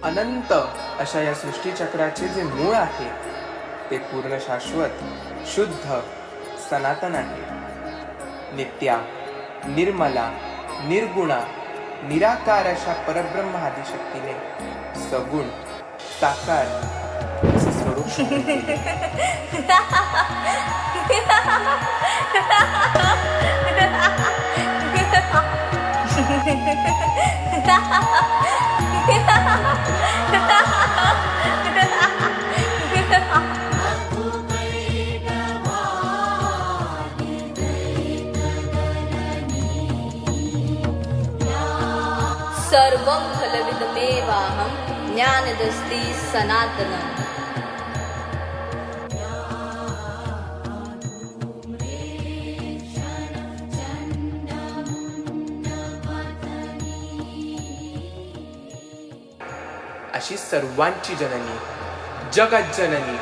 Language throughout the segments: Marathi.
अनंत अशा या सृष्टीचक्राचे जे मूळ आहे ते पूर्ण शाश्वत, शुद्ध, सनातन आहे। नित्या, निर्मला, निर्गुणा, निराकार अशा परब्रह्म आदिशक्तीने सगुण, साकार असे स्वरूप सर्वं खलविदमेवाहं ज्ञानदस्ति सनातनम्। अशी सर्वांची जननी, जगत जननी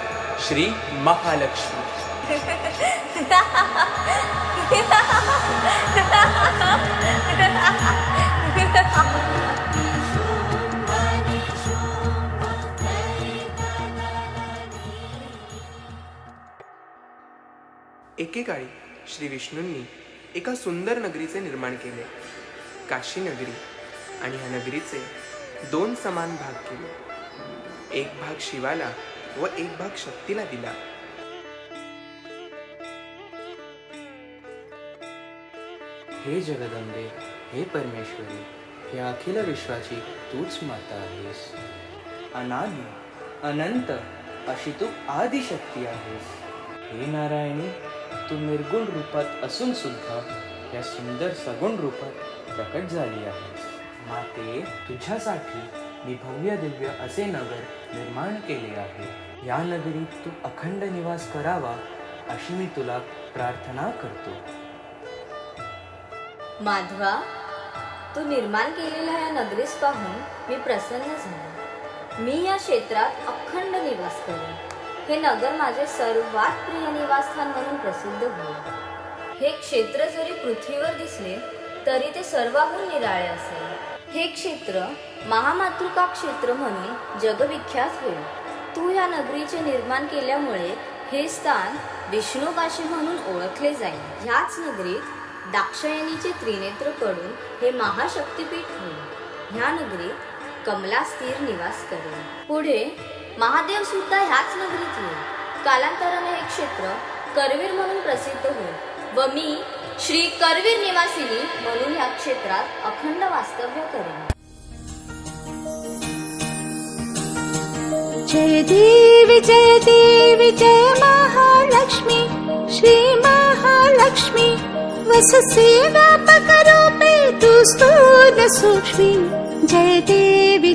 श्री महालक्ष्मी। एकेकाळी श्री विष्णूंनी एका सुंदर नगरीचे निर्माण केले, काशी नगरी। आणि ह्या नगरीचे दोन समान भाग केले, एक भाग शिवाला व एक भाग शक्तीला दिला। हे जगदंबे, हे परमेश्वरी, हे अखिल विश्वाची तूच माता आहेस। अनादि अनंत अशी तू आदिशक्ती आहेस। हे नारायणी, तू निर्गुण रूपात असून सुद्धा या सुंदर सगुण रूपात प्रकट झाली आहेस। माते, तुझ्यासाठी मी भव्य दिव्य असे नगर निर्माण केले आहे। या नगरीत तू अखंड निवास करावा अशी मी तुला प्रार्थना करतो। माधवा, तू निर्माण केलेल्या या नगरीस पाहून मी प्रसन्न झाले। मी या क्षेत्रात अखंड निवास करेन। हे नगर माझे सर्वात प्रिय निवासस्थान म्हणून प्रसिद्ध होईल। हे क्षेत्र जरी पृथ्वीवर दिसले तरी ते सर्वाहून निराळे असेल। हे क्षेत्र महामातृका क्षेत्र म्हणून जगविख्यात होईल। तू या नगरीचे निर्माण केल्यामुळे हे स्थान विष्णू काशी म्हणून ओळखले जाईल। ह्याच नगरीत दाक्षायणीचे त्रिनेत्र पडून हे महाशक्तिपीठ होईल। ह्या नगरीत कमला स्थिर निवास करेल। पुढे महादेव सुद्धा ह्याच नगरीत येईल। कालांतराने हे क्षेत्र करवीर म्हणून प्रसिद्ध होईल व मी श्री करवीर निवासिनी म्हणून ह्या क्षेत्रात अखंड वास्तव्य करेन। जय देवी जय महालक्ष्मी, श्री महालक्ष्मी। वससे व्यापक रूपे तू स्थूल सूक्ष्मी। जय देवी